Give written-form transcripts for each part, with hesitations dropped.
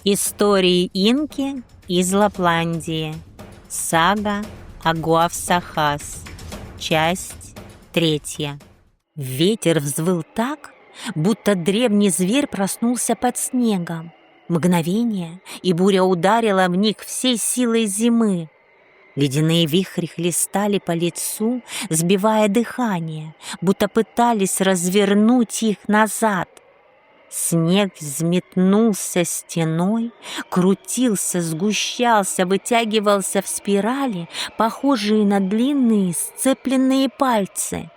Истории инки из Лапландии. Сага Агуавсахас. Часть 3. Ветер взвыл так, будто древний зверь проснулся под снегом. Мгновение, и буря ударила в них всей силой зимы. Ледяные вихри хлестали по лицу, сбивая дыхание, будто пытались развернуть их назад. Снег взметнулся стеной, крутился, сгущался, вытягивался в спирали, похожие на длинные сцепленные пальцы.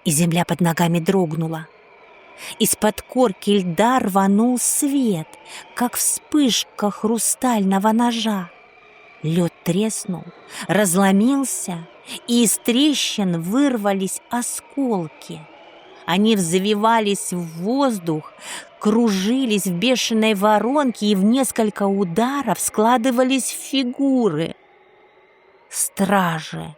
И земля под ногами дрогнула. Из-под корки льда рванул свет, как вспышка хрустального ножа. Лед треснул, разломился, и из трещин вырвались осколки. Они взвивались в воздух, кружились в бешеной воронке и в несколько ударов складывались в фигуры. Стражи,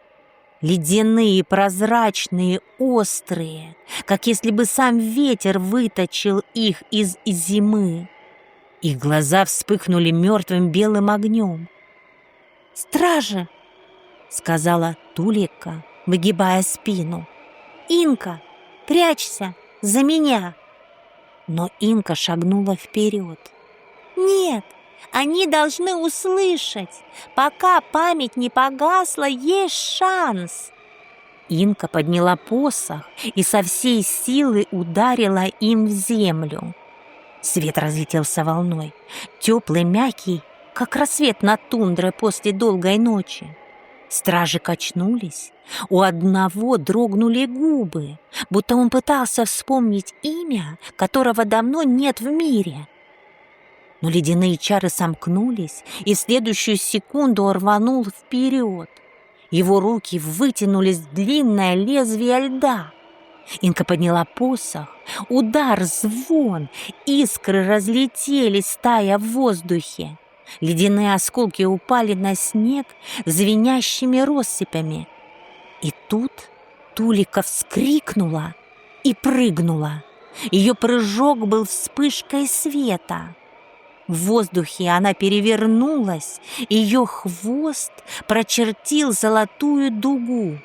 ледяные, прозрачные, острые, как если бы сам ветер выточил их из зимы. Их глаза вспыхнули мертвым белым огнем. «Стражи!» — сказала Тулика, выгибая спину. «Инка! Прячься! За меня!» Но Инка шагнула вперед. «Нет, они должны услышать! Пока память не погасла, есть шанс!» Инка подняла посох и со всей силы ударила им в землю. Свет разлетелся волной, теплый, мягкий, как рассвет над тундрой после долгой ночи. Стражи качнулись, у одного дрогнули губы, будто он пытался вспомнить имя, которого давно нет в мире. Но ледяные чары сомкнулись, и в следующую секунду он рванул вперед. Его руки вытянулись в длинное лезвие льда. Инка подняла посох, удар, звон, искры разлетелись, тая в воздухе. Ледяные осколки упали на снег звенящими россыпями. И тут Тулика вскрикнула и прыгнула. Ее прыжок был вспышкой света. В воздухе она перевернулась, ее хвост прочертил золотую дугу.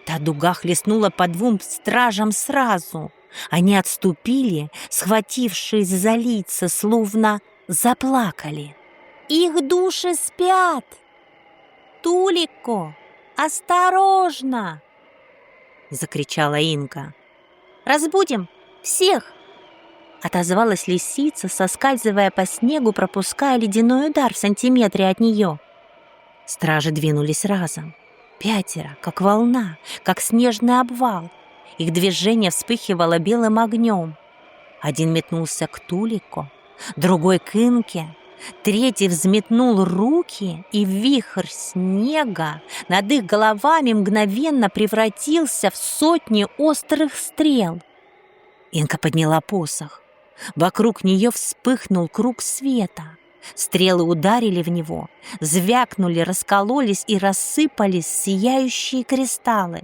Та дуга хлестнула по двум стражам сразу. Они отступили, схватившись за лица, словно заплакали. «Их души спят! Тулико, осторожно!» — закричала Инка. «Разбудим всех!» — отозвалась лисица, соскальзывая по снегу, пропуская ледяной удар в сантиметре от нее. Стражи двинулись разом. 5, как волна, как снежный обвал. Их движение вспыхивало белым огнем. Один метнулся к Тулико, другой к Инке, третий взметнул руки, и вихрь снега над их головами мгновенно превратился в сотни острых стрел. Инка подняла посох. Вокруг нее вспыхнул круг света. Стрелы ударили в него, звякнули, раскололись и рассыпались сияющие кристаллы.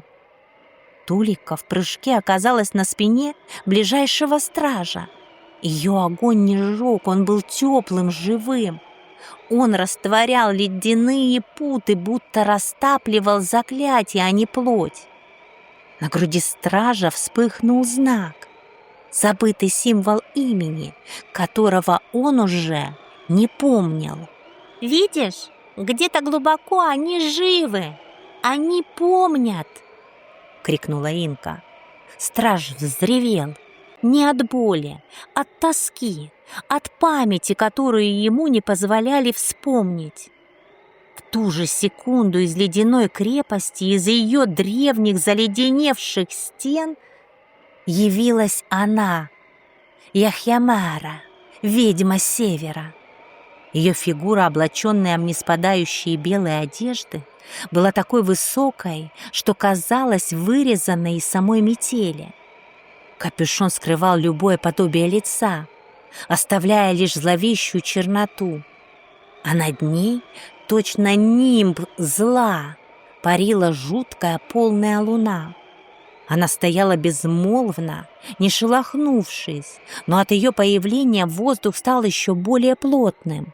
Тулика в прыжке оказалась на спине ближайшего стража. Ее огонь не сжег, он был теплым, живым. Он растворял ледяные путы, будто растапливал заклятие, а не плоть. На груди стража вспыхнул знак, забытый символ имени, которого он уже не помнил. «Видишь, где-то глубоко они живы, они помнят!» — крикнула Инка. Страж взревел. Не от боли, от тоски, от памяти, которую ему не позволяли вспомнить. В ту же секунду из ледяной крепости, из ее древних заледеневших стен явилась она, Яхьямара, ведьма Севера. Ее фигура, облаченная в неспадающие белые одежды, была такой высокой, что казалась вырезанной из самой метели. Капюшон скрывал любое подобие лица, оставляя лишь зловещую черноту. А над ней, точно нимб зла, парила жуткая полная луна. Она стояла безмолвно, не шелохнувшись, но от ее появления воздух стал еще более плотным,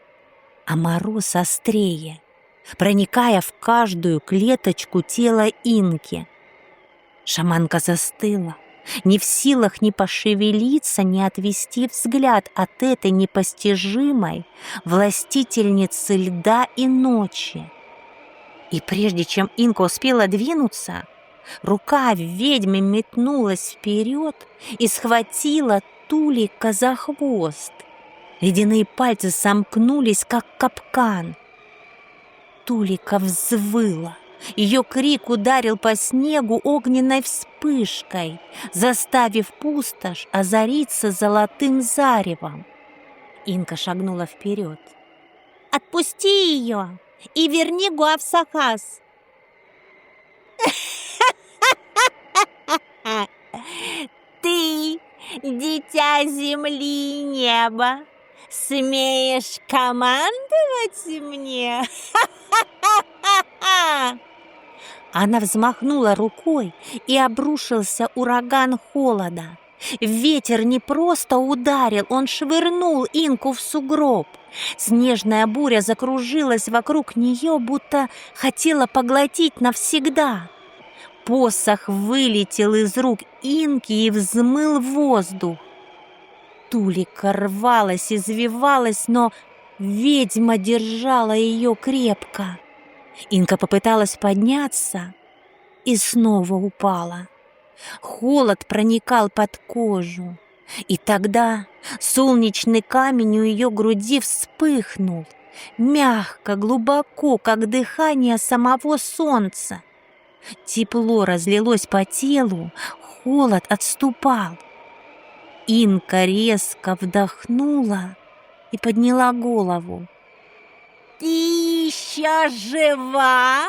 а мороз острее, проникая в каждую клеточку тела Инки. Шаманка застыла, не в силах ни пошевелиться, ни отвести взгляд от этой непостижимой властительницы льда и ночи. И прежде чем Инка успела двинуться, рука ведьмы метнулась вперед и схватила Тулика за хвост. Ледяные пальцы сомкнулись, как капкан. Тулика взвыла. Ее крик ударил по снегу огненной вспышкой, заставив пустошь озариться золотым заревом. Инка шагнула вперед. «Отпусти ее и верни Гуавсахас!» «Ты, дитя земли и неба, смеешь командовать мне?» Она взмахнула рукой, и обрушился ураган холода. Ветер не просто ударил, он швырнул Инку в сугроб. Снежная буря закружилась вокруг нее, будто хотела поглотить навсегда. Посох вылетел из рук Инки и взмыл воздух. Тулика рвалась, извивалась, но ведьма держала ее крепко. Инка попыталась подняться и снова упала. Холод проникал под кожу, и тогда солнечный камень у ее груди вспыхнул, мягко, глубоко, как дыхание самого солнца. Тепло разлилось по телу, холод отступал. Инка резко вдохнула и подняла голову. «Ты еще жива,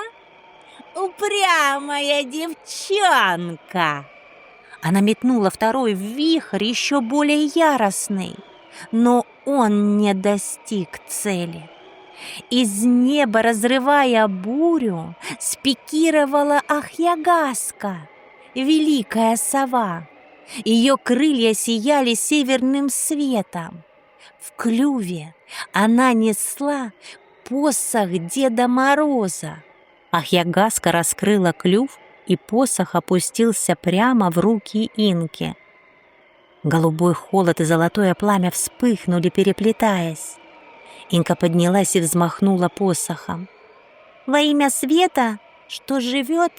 упрямая девчонка!» Она метнула второй вихрь, еще более яростный, но он не достиг цели. Из неба, разрывая бурю, спикировала Ахьягаска, великая сова. Ее крылья сияли северным светом. В клюве она несла посох Деда Мороза. Ахьягаска раскрыла клюв, и посох опустился прямо в руки Инки. Голубой холод и золотое пламя вспыхнули, переплетаясь. Инка поднялась и взмахнула посохом. «Во имя света, что живет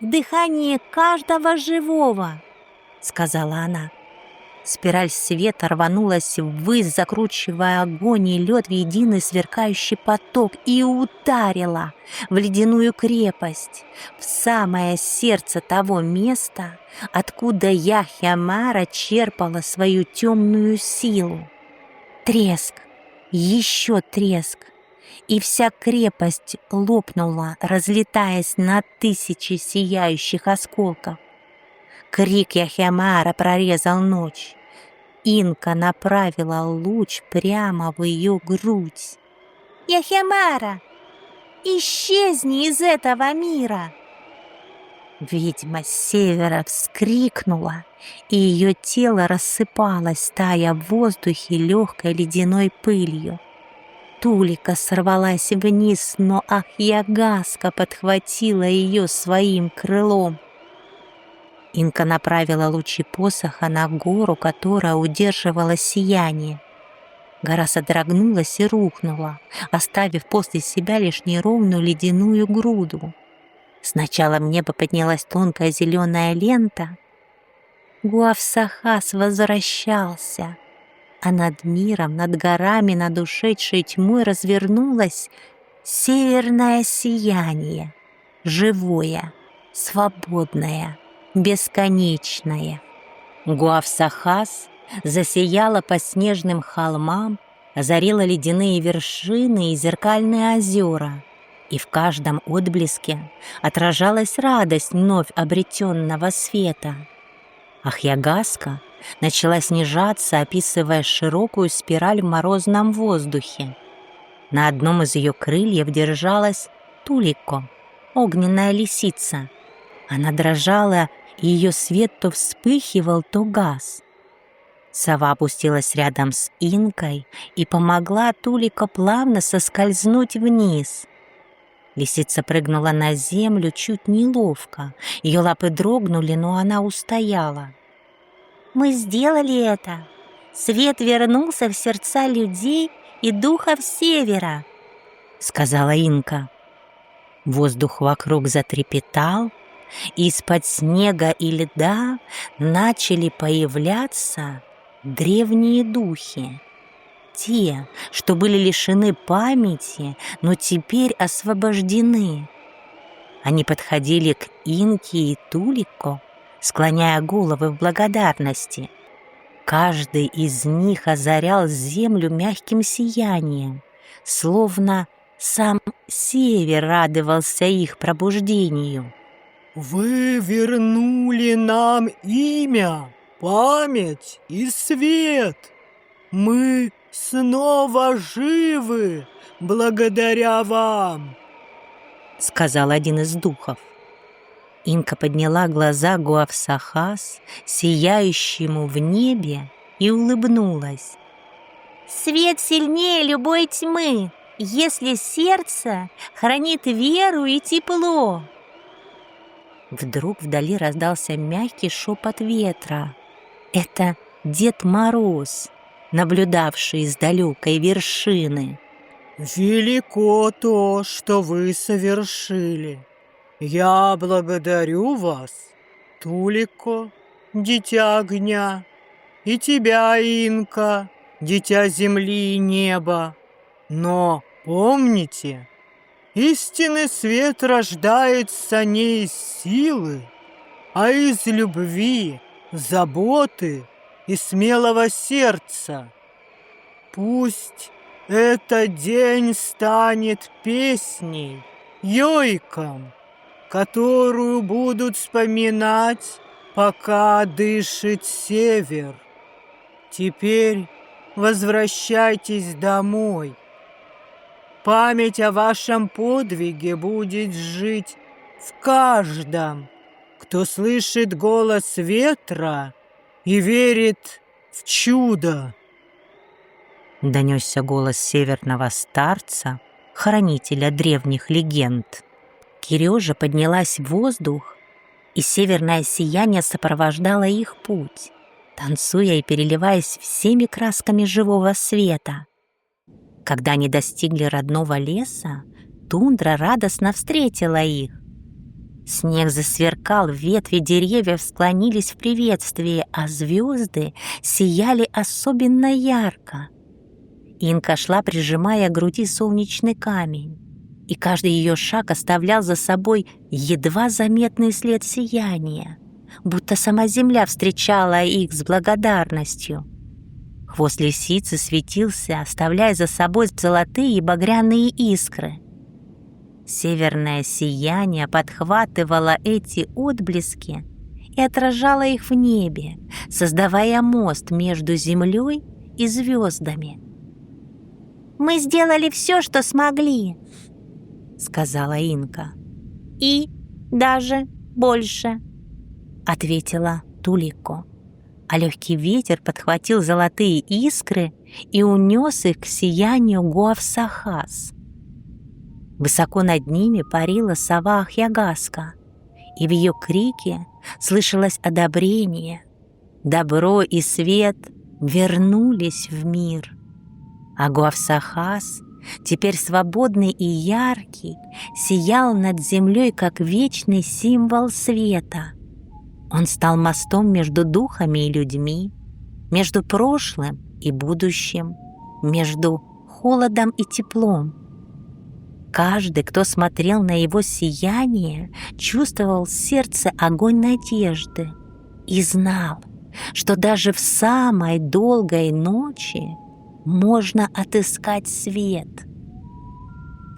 в дыхании каждого живого», — сказала она. Спираль света рванулась ввысь, закручивая огонь и лед в единый сверкающий поток, и ударила в ледяную крепость, в самое сердце того места, откуда Яхьямара черпала свою темную силу. Треск, еще треск, и вся крепость лопнула, разлетаясь на тысячи сияющих осколков. Крик Яхьямара прорезал ночь. Инка направила луч прямо в ее грудь. «Яхьямара, исчезни из этого мира!» Ведьма с севера вскрикнула, и ее тело рассыпалось, тая в воздухе легкой ледяной пылью. Тулика сорвалась вниз, но Ахьягаска подхватила ее своим крылом. Инка направила лучи посоха на гору, которая удерживала сияние. Гора содрогнулась и рухнула, оставив после себя лишь неровную ледяную груду. Сначала в небо поднялась тонкая зеленая лента. Гуавсахас возвращался, а над миром, над горами, над ушедшей тьмой развернулось северное сияние, живое, свободное, бесконечное. Гуавсахас засияла по снежным холмам, озарила ледяные вершины и зеркальные озера, и в каждом отблеске отражалась радость вновь обретенного света. Ахьягаска начала снижаться, описывая широкую спираль в морозном воздухе. На одном из ее крыльев держалась Тулико, огненная лисица. Она дрожала и ее свет то вспыхивал, то гас. Сова опустилась рядом с Инкой и помогла Тулико плавно соскользнуть вниз. Лисица прыгнула на землю чуть неловко. Ее лапы дрогнули, но она устояла. «Мы сделали это! Свет вернулся в сердца людей и духов севера!» — сказала Инка. Воздух вокруг затрепетал, и из-под снега и льда начали появляться древние духи. Те, что были лишены памяти, но теперь освобождены. Они подходили к Инке и Тулико, склоняя головы в благодарности. Каждый из них озарял землю мягким сиянием, словно сам север радовался их пробуждению. «Вы вернули нам имя, память и свет. Мы снова живы благодаря вам», — сказал один из духов. Инка подняла глаза Гуавсахас, сияющему в небе, и улыбнулась. «Свет сильнее любой тьмы, если сердце хранит веру и тепло». Вдруг вдали раздался мягкий шепот ветра. Это Дед Мороз, наблюдавший с далекой вершины. «Велико то, что вы совершили. Я благодарю вас, Тулико, дитя огня, и тебя, Инка, дитя земли и неба. Но помните, истинный свет рождается не из силы, а из любви, заботы и смелого сердца. Пусть этот день станет песней, йойком, которую будут вспоминать, пока дышит север. Теперь возвращайтесь домой. Память о вашем подвиге будет жить в каждом, кто слышит голос ветра и верит в чудо. Донесся голос северного старца, хранителя древних легенд. Кирежа поднялась в воздух, и северное сияние сопровождало их путь, танцуя и переливаясь всеми красками живого света. Когда они достигли родного леса, тундра радостно встретила их. Снег засверкал, ветви деревьев склонились в приветствии, а звезды сияли особенно ярко. Инка шла, прижимая к груди солнечный камень, и каждый ее шаг оставлял за собой едва заметный след сияния, будто сама земля встречала их с благодарностью. Хвост лисицы светился, оставляя за собой золотые и багряные искры. Северное сияние подхватывало эти отблески и отражало их в небе, создавая мост между землей и звездами. «Мы сделали все, что смогли», — сказала Инка. «И даже больше», — ответила Тулико. А легкий ветер подхватил золотые искры и унес их к сиянию Гуавсахас. Высоко над ними парила сова Ахьягаска, и в ее крике слышалось одобрение. Добро и свет вернулись в мир. А Гуавсахас, теперь свободный и яркий, сиял над землей, как вечный символ света. Он стал мостом между духами и людьми, между прошлым и будущим, между холодом и теплом. Каждый, кто смотрел на его сияние, чувствовал в сердце огонь надежды и знал, что даже в самой долгой ночи можно отыскать свет.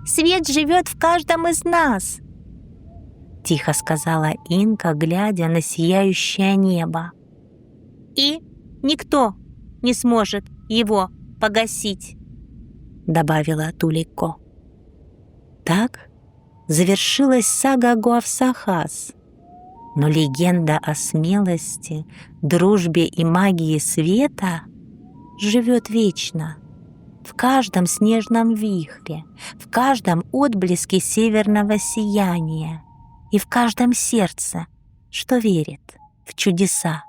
«Свет живет в каждом из нас», — тихо сказала Инка, глядя на сияющее небо. «И никто не сможет его погасить», — добавила Тулико. Так завершилась сага Гуавсахас. Но легенда о смелости, дружбе и магии света живет вечно в каждом снежном вихре, в каждом отблеске северного сияния и в каждом сердце, что верит в чудеса.